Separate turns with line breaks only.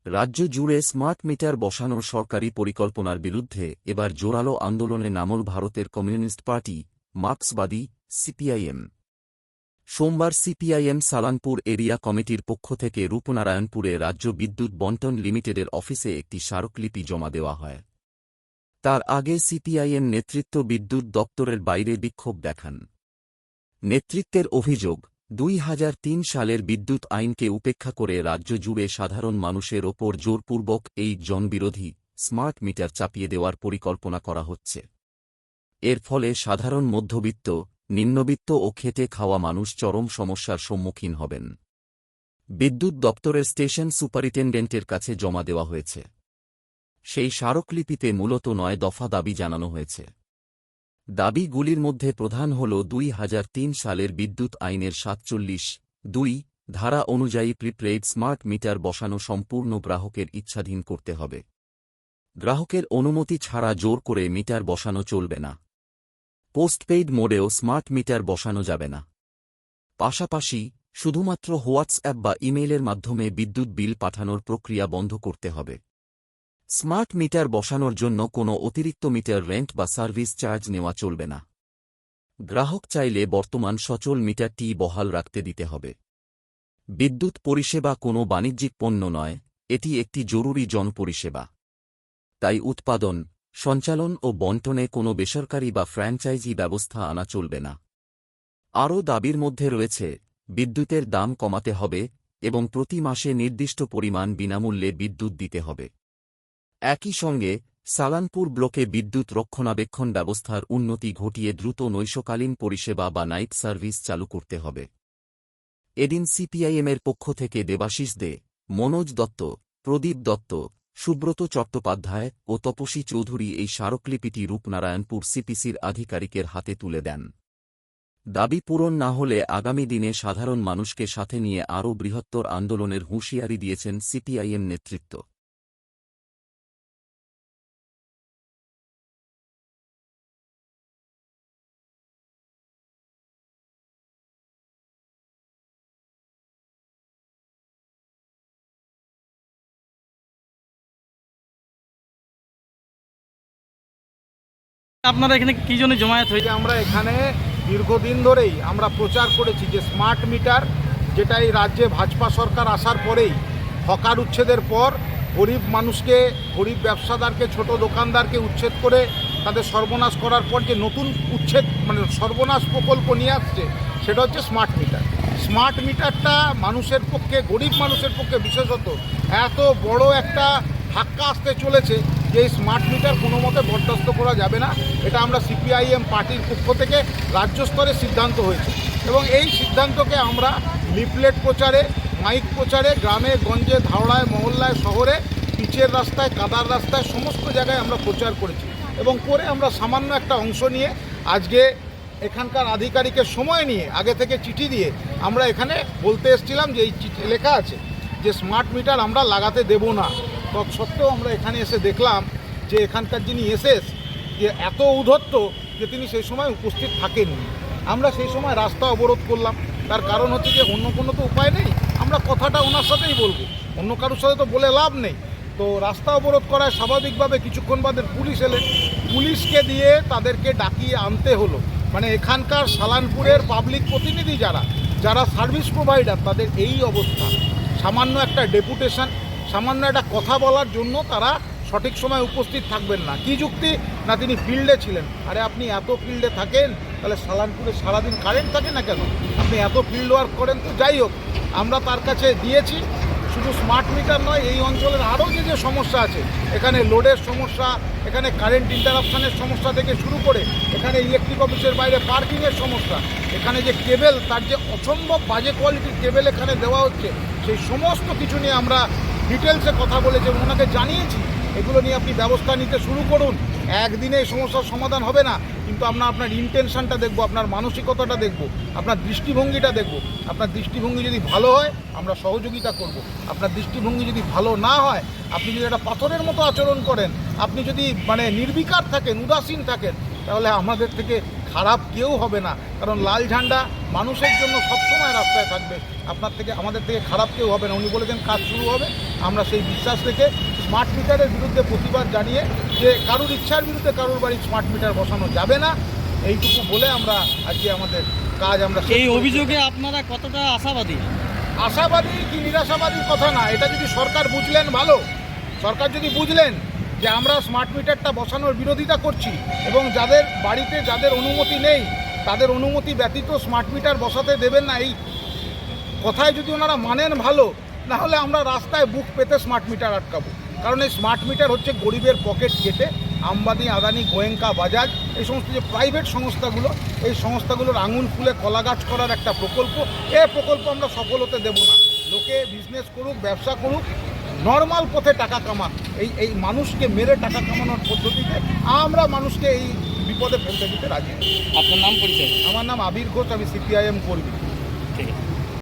রাজ্য জুড়ে smart meter বসানোর সরকারি পরিকল্পনার বিরুদ্ধে এবার জোরালো আন্দোলনে নামল ভারতের কমিউনিস্ট পার্টি, মার্ক্সবাদী, সিপিআইএম। সোমবার সিপিআইএম সালানপুর এরিয়া কমিটির পক্ষ থেকে রূপনারায়ণপুরে রাজ্য বিদ্যুৎ বণ্টন লিমিটেডের অফিসে একটি স্মারকলিপি জমা দেওয়া হয়। তার আগে সিপিআইএম নেতৃত্ব বিদ্যুৎ দপ্তরের বাইরে বিক্ষোভ দেখান। নেতৃত্বের অভিযোগ, 2003 সালের বিদ্যুৎ আইনকে উপেক্ষা করে রাজ্য জুড়ে সাধারণ মানুষের ওপর জোরপূর্বক এই জনবিরোধী স্মার্ট মিটার চাপিয়ে দেওয়ার পরিকল্পনা করা হচ্ছে। এর ফলে সাধারণ মধ্যবিত্ত, নিম্নবিত্ত ও খেটে খাওয়া মানুষ চরম সমস্যার সম্মুখীন হবেন। বিদ্যুৎ দপ্তরের স্টেশন সুপারিনটেন্ডেন্টের কাছে জমা দেওয়া হয়েছে। সেই স্মারকলিপিতে মূলত 9 দফা দাবি জানানো হয়েছে। দাবিগুলির মধ্যে প্রধান হল 2003 সালের বিদ্যুৎ আইনের 47(2) ধারা অনুযায়ী প্রিপেইড স্মার্ট মিটার বসানো সম্পূর্ণ গ্রাহকের ইচ্ছাধীন করতে হবে। গ্রাহকের অনুমতি ছাড়া জোর করে মিটার বসানো চলবে না। পোস্টপেইড মোডেও স্মার্ট মিটার বসানো যাবে না। পাশাপাশি শুধুমাত্র হোয়াটসঅ্যাপ বা ইমেইলের মাধ্যমে বিদ্যুৎ বিল পাঠানোর প্রক্রিয়া বন্ধ করতে হবে। স্মার্ট মিটার বসানোর জন্য কোনো অতিরিক্ত মিটার রেন্ট বা সার্ভিস চার্জ নেওয়া চলবে না। গ্রাহক চাইলে বর্তমান সচল মিটারটি বহাল রাখতে দিতে হবে। বিদ্যুৎ পরিষেবা কোনো বাণিজ্যিক পণ্য নয়, এটি একটি জরুরি জনপরিষেবা। তাই উৎপাদন, সঞ্চালন ও বণ্টনে কোনো বেসরকারি বা ফ্র্যাঞ্চাইজি ব্যবস্থা আনা চলবে না। আরও দাবির মধ্যে রয়েছে, বিদ্যুতের দাম কমাতে হবে এবং প্রতি মাসে নির্দিষ্ট পরিমাণ বিনামূল্যে বিদ্যুৎ দিতে হবে। একই সঙ্গে সালানপুর ব্লকে বিদ্যুৎ রক্ষণাবেক্ষণ ব্যবস্থার উন্নতি ঘটিয়ে দ্রুত নৈশকালীন পরিষেবা বা নাইট সার্ভিস চালু করতে হবে। এদিন সিপিআইএমের পক্ষ থেকে দেবাশিস দে, মনোজ দত্ত, প্রদীপ দত্ত, সুব্রত চট্টোপাধ্যায় ও তপসী চৌধুরী এই স্মারকলিপিটি রূপনারায়ণপুর সিপিসির আধিকারিকের হাতে তুলে দেন। দাবি পূরণ না হলে আগামী দিনে সাধারণ মানুষকে সাথে নিয়ে আরও বৃহত্তর আন্দোলনের হুঁশিয়ারি দিয়েছেন সিপিআইএম নেতৃত্ব।
আপনারা এখানে কি জন্য জমায়েত হয়েছে?
আমরা এখানে দীর্ঘদিন ধরেই আমরা প্রচার করেছি যে স্মার্ট মিটার, যেটা এই রাজ্যে ভাজপা সরকার আসার পরেই হকার উচ্ছেদের পর গরিব মানুষকে, গরিব ব্যবসাদারকে, ছোট দোকানদারকে উচ্ছেদ করে তাদের সর্বনাশ করার পর যে নতুন উচ্ছেদ সর্বনাশ প্রকল্প নিয়ে আসছে, সেটা হচ্ছে স্মার্ট মিটার। স্মার্ট মিটারটা মানুষের পক্ষে, গরিব মানুষের পক্ষে বিশেষত এত বড় একটা ধাক্কা আসতে চলেছে যে এই স্মার্ট মিটার কোনো মতে বরদাস্ত করা যাবে না। এটা আমরা সিপিআইএম পার্টির পক্ষ থেকে রাজ্য স্তরে সিদ্ধান্ত হয়েছে এবং এই সিদ্ধান্তকে আমরা লিফলেট প্রচারে, মাইক প্রচারে, গ্রামে গঞ্জে, ধাওড়ায়, মহল্লায়, শহরে, পিচের রাস্তায়, কাদার রাস্তায়, সমস্ত জায়গায় আমরা প্রচার করেছি এবং করে আমরা সামান্য একটা অংশ নিয়ে আজকে এখানকার আধিকারিকের সময় নিয়ে আগে থেকে চিঠি দিয়ে আমরা এখানে বলতে এসেছিলাম যে এই চিঠি লেখা আছে যে স্মার্ট মিটার আমরা লাগাতে দেব না। তৎসত্ত্বেও আমরা এখানে এসে দেখলাম যে এখানকার যিনি এসএস যে এত উদ্ধত্ত যে তিনি সেই সময় উপস্থিত থাকেননি। আমরা সেই সময় রাস্তা অবরোধ করলাম। তার কারণ হচ্ছে যে অন্য কোনো তো উপায় নেই, আমরা কথাটা ওনার সাথেই বলবো, অন্য কারোর সাথে তো বলে লাভ নেই। তো রাস্তা অবরোধ করায় স্বাভাবিকভাবে কিছুক্ষণ বাদে পুলিশ এলেন। পুলিশকে দিয়ে তাদেরকে ডাকিয়ে আনতে হলো। মানে এখানকার সালানপুরের পাবলিক প্রতিনিধি যারা সার্ভিস প্রোভাইডার, তাদের এই অবস্থা। সামান্য একটা ডেপুটেশন, সামান্য একটা কথা বলার জন্য তারা সঠিক সময় উপস্থিত থাকবেন না। কি যুক্তি না, তিনি ফিল্ডে ছিলেন। আরে আপনি এত ফিল্ডে থাকেন, তাহলে সালানপুরে সারাদিন কারেন্ট থাকে না কেন? আপনি এত ফিল্ড ওয়ার্ক করেন। তো যাই হোক, আমরা তার কাছে দিয়েছি। শুধু স্মার্ট মিটার নয়, এই অঞ্চলের আরও যে সমস্যা আছে, এখানে লোডের সমস্যা, এখানে কারেন্ট ইন্টারাপশানের সমস্যা থেকে শুরু করে এখানে ইলেকট্রিক অফিসের বাইরে পার্কিংয়ের সমস্যা, এখানে যে কেবেল, তার যে অসম্ভব বাজে কোয়ালিটির কেবেল এখানে দেওয়া হচ্ছে, সেই সমস্ত কিছু নিয়ে আমরা ডিটেলসে কথা বলেছি এবং ওনাকে জানিয়েছি এগুলো নিয়ে আপনি ব্যবস্থা নিতে শুরু করুন। একদিনে এই সমস্যার সমাধান হবে না, কিন্তু আমরা আপনার ইন্টেনশনটা দেখব, আপনার মানসিকতাটা দেখব, আপনার দৃষ্টিভঙ্গিটা দেখব। আপনার দৃষ্টিভঙ্গি যদি ভালো হয় আমরা সহযোগিতা করব। আপনার দৃষ্টিভঙ্গি যদি ভালো না হয়, আপনি যদি একটা পাথরের মতো আচরণ করেন, আপনি যদি নির্বিকার থাকেন, উদাসীন থাকেন, তাহলে আমাদের থেকে খারাপ কেউ হবে না। কারণ লাল ঝান্ডা মানুষের জন্য সবসময় রাস্তায় থাকবে। আমাদের থেকে খারাপ কেউ হবে না। উনি বলেছেন কাজ শুরু হবে, আমরা সেই বিশ্বাস রেখে স্মার্ট মিটারের বিরুদ্ধে প্রতিবাদ জানিয়ে যে কারুর ইচ্ছার বিরুদ্ধে কারুর বাড়ি স্মার্ট মিটার বসানো যাবে না, এইটুকু বলে আমরা আজকে আমাদের কাজ আমরা শেষ
এই
করেছি।
অভিযোগে আপনারা কতটা আশাবাদী?
আশাবাদী কি নিরাশাবাদীর কথা না, এটা যদি সরকার বুঝলেন ভালো। সরকার যদি বুঝলেন যে আমরা স্মার্ট মিটারটা বসানোর বিরোধিতা করছি এবং যাদের বাড়িতে যাদের অনুমতি নেই তাদের অনুমতি ব্যতীত স্মার্ট মিটার বসাতে দেবেন না, এই কথায় যদি ওনারা মানেন ভালো, না হলে আমরা রাস্তায় বুক পেতে স্মার্ট মিটার আটকাবো। কারণ এই স্মার্ট মিটার হচ্ছে গরিবের পকেট কেটে আম্বানি, আদানি, গোয়েঙ্কা, বাজাজ এই সমস্ত যে প্রাইভেট সংস্থাগুলো, এই সংস্থাগুলোর আঙুল ফুলে কলা গাছ করার একটা প্রকল্প। এই প্রকল্প আমরা সফল হতে দেব না। লোকে বিজনেস করুক, ব্যবসা করুক, নর্মাল পথে টাকা কামাক। এই মানুষকে মেরে টাকা কামানোর পদ্ধতিতে আমরা মানুষকে এই বিপদে ফেলতে দিতে রাজি।
আপনার নাম পরিচয়?
আমার নাম আবির ঘোষ, আমি সিপিআইএম কর্মী।
ঠিক আছে।